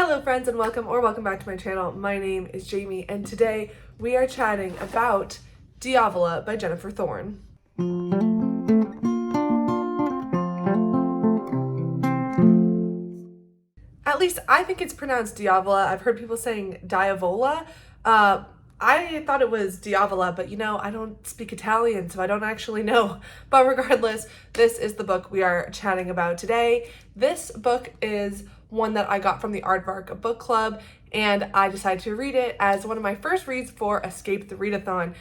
Hello friends and welcome back to my channel. My name is Jamie and today we are chatting about DIAVOLA by Jennifer Thorne. At least I think it's pronounced DIAVOLA. I've heard people saying DIAVOLA. I thought it was DIAVOLA, but I don't speak Italian, so I don't actually know. But regardless, this is the book we are chatting about today. This book is one that I got from the Aardvark book club, and I decided to read it as one of my first reads for Escape the Readathon.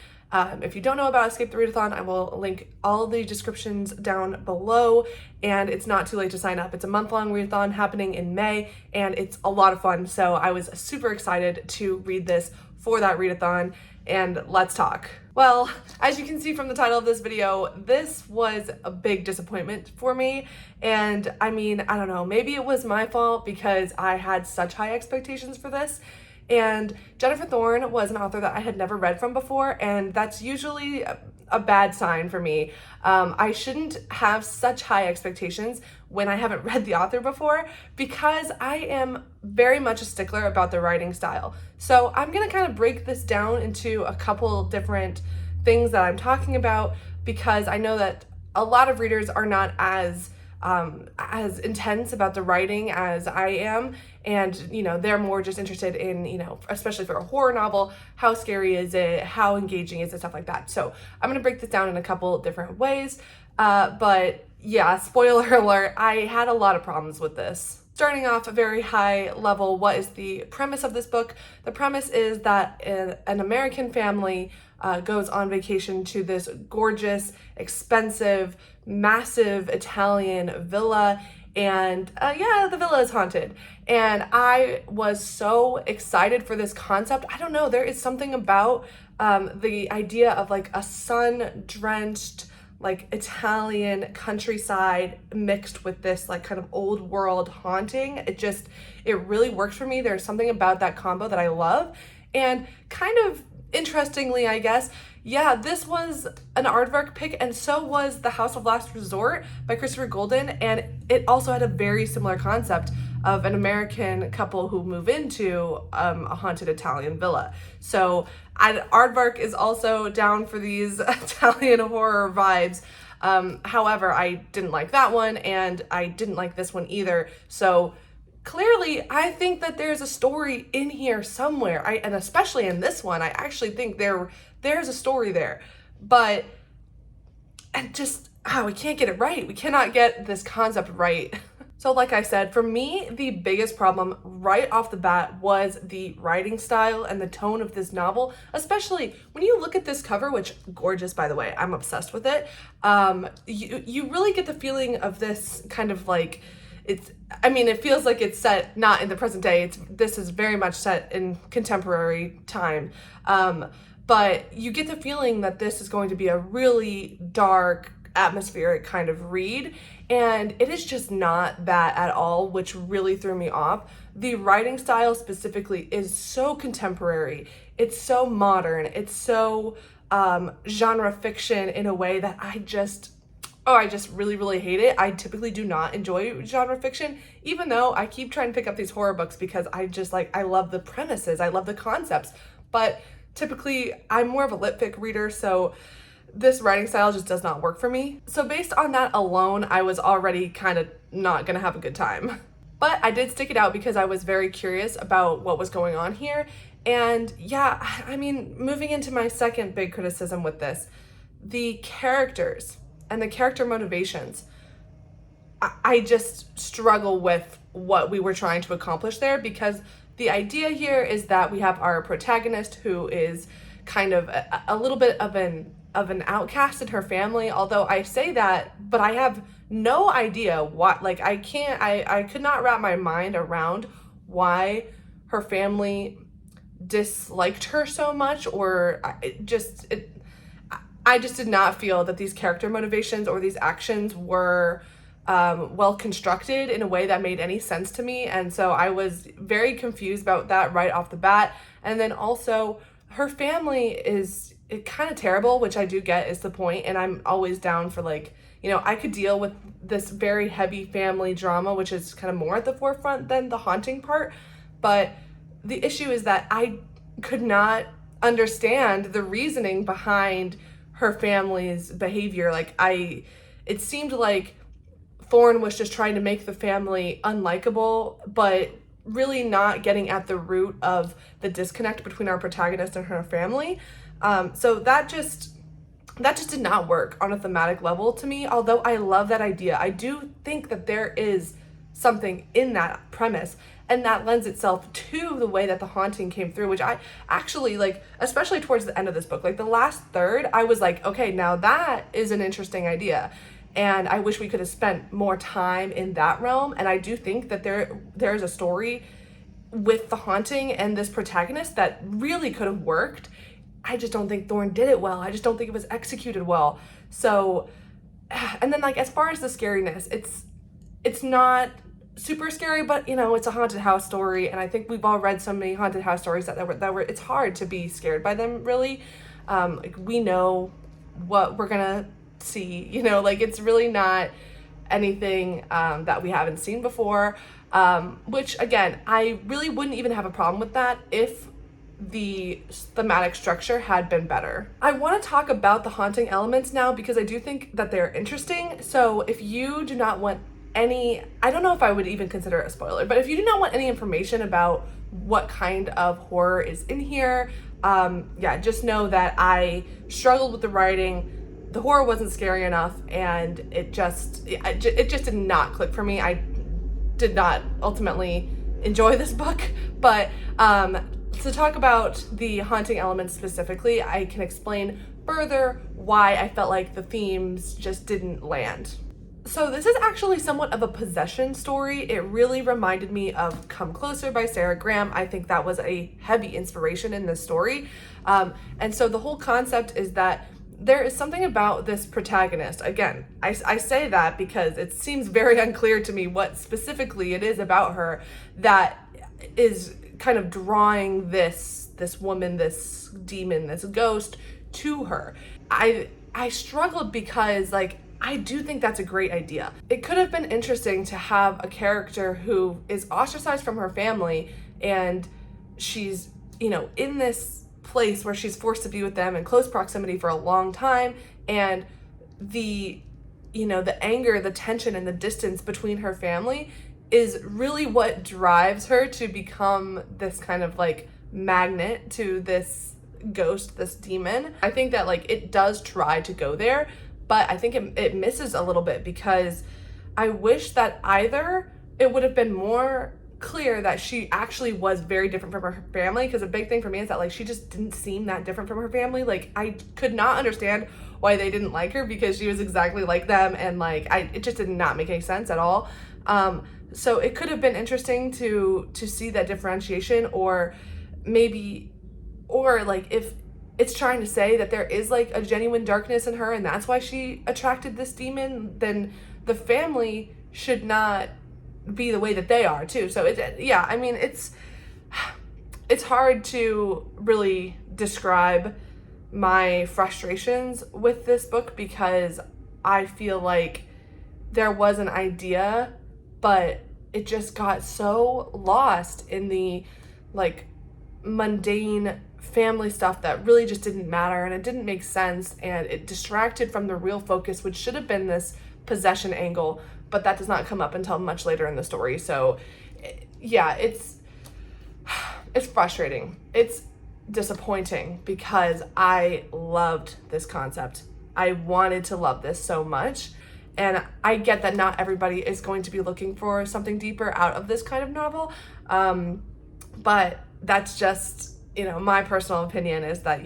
If you don't know about Escape the Readathon, I will link all the descriptions down below, and it's not too late to sign up. It's a month-long readathon happening in May, and it's a lot of fun, so I was super excited to read this for that readathon, and let's talk. Well, as you can see from the title of this video, this was a big disappointment for me, and I don't know, maybe it was my fault because I had such high expectations for this. And Jennifer Thorne was an author that I had never read from before, and that's usually a bad sign for me. I shouldn't have such high expectations when I haven't read the author before, because I am very much a stickler about the writing style. So I'm gonna kind of break this down into a couple different things that I'm talking about, because I know that a lot of readers are not as intense about the writing as I am, and they're more just interested in, especially for a horror novel, how scary is it, how engaging is it, stuff like that. So I'm gonna break this down in a couple different ways, but yeah, spoiler alert, I had a lot of problems with this. Starting off a very high level, what is the premise of this book? The premise is that an American family goes on vacation to this gorgeous, expensive, massive Italian villa, and the villa is haunted. And I was so excited for this concept. I don't know, there is something about the idea of like a sun-drenched, like Italian countryside mixed with this like kind of old world haunting. It really works for me. There's something about that combo that I love. And kind of interestingly, I guess, this was an Aardvark pick, and so was The House of Last Resort by Christopher Golden, and it also had a very similar concept of an American couple who move into a haunted Italian villa. So Aardvark is also down for these Italian horror vibes. However, I didn't like that one, and I didn't like this one either. So clearly, I think that there's a story in here somewhere. And especially in this one, I actually think there's a story there. But we can't get it right. We cannot get this concept right. So like I said, for me, the biggest problem right off the bat was the writing style and the tone of this novel, especially when you look at this cover, which gorgeous, by the way, I'm obsessed with it. You really get the feeling of this kind of like, it feels like it's set not in the present day. This is very much set in contemporary time. But you get the feeling that this is going to be a really dark, atmospheric kind of read, and it is just not that at all, which really threw me off. The writing style specifically is so contemporary. It's so modern. It's so genre fiction in a way that I just really, really hate it. I typically do not enjoy genre fiction, even though I keep trying to pick up these horror books because I love the premises, I love the concepts, but typically I'm more of a lit fic reader, so this writing style just does not work for me. So based on that alone, I was already kind of not gonna have a good time. But I did stick it out because I was very curious about what was going on here. And moving into my second big criticism with this, the characters and the character motivations. I just struggle with what we were trying to accomplish there, because the idea here is that we have our protagonist who is kind of a little bit of an outcast in her family, although I say that, but I have no idea what, I could not wrap my mind around why her family disliked her so much, or I just did not feel that these character motivations or these actions were well constructed in a way that made any sense to me. And so I was very confused about that right off the bat. And then also her family is kind of terrible, which I do get is the point. And I'm always down for I could deal with this very heavy family drama, which is kind of more at the forefront than the haunting part. But the issue is that I could not understand the reasoning behind her family's behavior. It seemed like Thorne was just trying to make the family unlikable, but really not getting at the root of the disconnect between our protagonist and her family. So that just did not work on a thematic level to me, although I love that idea. I do think that there is something in that premise, and that lends itself to the way that the haunting came through, which I actually like, especially towards the end of this book. Like the last third, I was like, okay, now that is an interesting idea. And I wish we could have spent more time in that realm. And I do think that there is a story with the haunting and this protagonist that really could have worked. I just don't think Thorne did it well. I just don't think it was executed well. So, and then like as far as the scariness, it's not super scary, but it's a haunted house story, and I think we've all read so many haunted house stories that were it's hard to be scared by them, really. Like we know what we're gonna see, it's really not anything that we haven't seen before, which again, I really wouldn't even have a problem with that if the thematic structure had been better. I want to talk about the haunting elements now because I do think that they're interesting. So if you do not want I don't know if I would even consider it a spoiler, but if you do not want any information about what kind of horror is in here, just know that I struggled with the writing. The horror wasn't scary enough, and it just did not click for me. I did not ultimately enjoy this book, but to talk about the haunting elements specifically, I can explain further why I felt like the themes just didn't land. So this is actually somewhat of a possession story. It really reminded me of Come Closer by Sarah Graham. I think that was a heavy inspiration in this story. And so the whole concept is that there is something about this protagonist. Again, I say that because it seems very unclear to me what specifically it is about her that is kind of drawing this woman, this demon, this ghost to her. I struggled because I do think that's a great idea. It could have been interesting to have a character who is ostracized from her family, and she's, in this place where she's forced to be with them in close proximity for a long time, and the anger, the tension, and the distance between her family is really what drives her to become this kind of magnet to this ghost, this demon. I think that it does try to go there, but I think it misses a little bit because I wish that either it would have been more clear that she actually was very different from her family, because a big thing for me is that she just didn't seem that different from her family. I could not understand why they didn't like her because she was exactly like them, and it just did not make any sense at all. So it could have been interesting to see that differentiation, or if it's trying to say that there is a genuine darkness in her and that's why she attracted this demon, then the family should not be the way that they are too. So it's hard to really describe my frustrations with this book because I feel like there was an idea, but it just got so lost in the mundane family stuff that really just didn't matter, and it didn't make sense, and it distracted from the real focus, which should have been this possession angle, but that does not come up until much later in the story. So it's frustrating. It's disappointing because I loved this concept. I wanted to love this so much, and I get that not everybody is going to be looking for something deeper out of this kind of novel, but that's just my personal opinion is that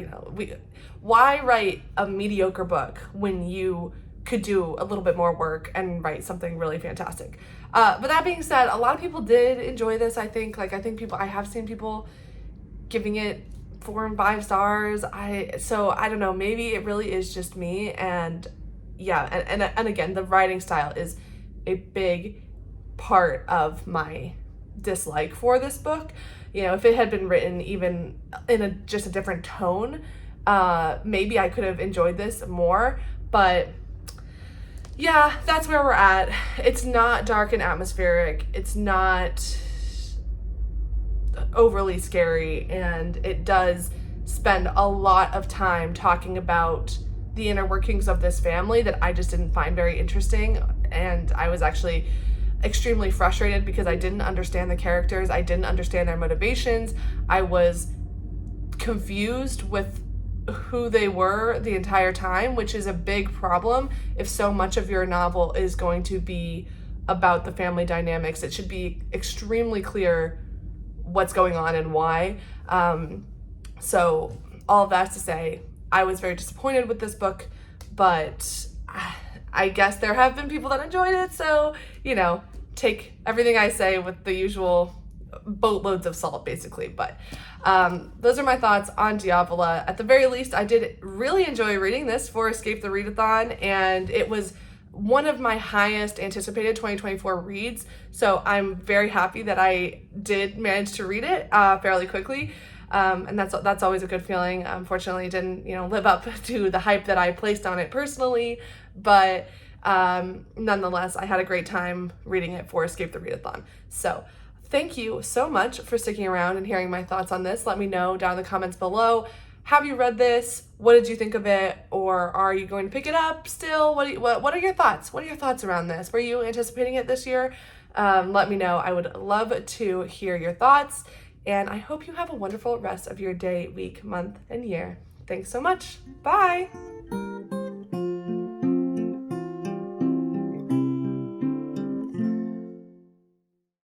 why write a mediocre book when you could do a little bit more work and write something really fantastic. But that being said, a lot of people did enjoy this. I have seen people giving it 4 and 5 stars. So I don't know, maybe it really is just me. And and again, the writing style is a big part of my dislike for this book. If it had been written even in just a different tone, maybe I could have enjoyed this more. But yeah, that's where we're at. It's not dark and atmospheric. It's not overly scary, and it does spend a lot of time talking about the inner workings of this family that I just didn't find very interesting. And I was actually extremely frustrated because I didn't understand the characters. I didn't understand their motivations. I was confused with who they were the entire time, which is a big problem if so much of your novel is going to be about the family dynamics. It should be extremely clear what's going on and why. So all of that to say, I was very disappointed with this book, but I guess there have been people that enjoyed it, so, take everything I say with the usual boatloads of salt, basically. But those are my thoughts on Diavola. At the very least, I did really enjoy reading this for Escape the Readathon, and it was one of my highest anticipated 2024 reads, so I'm very happy that I did manage to read it fairly quickly. And that's always a good feeling. Unfortunately, it didn't live up to the hype that I placed on it personally, but nonetheless, I had a great time reading it for Escape the Readathon. So thank you so much for sticking around and hearing my thoughts on this. Let me know down in the comments below. Have you read this? What did you think of it? Or are you going to pick it up still? What are your thoughts? What are your thoughts around this? Were you anticipating it this year? Let me know. I would love to hear your thoughts. And I hope you have a wonderful rest of your day, week, month, and year. Thanks so much. Bye.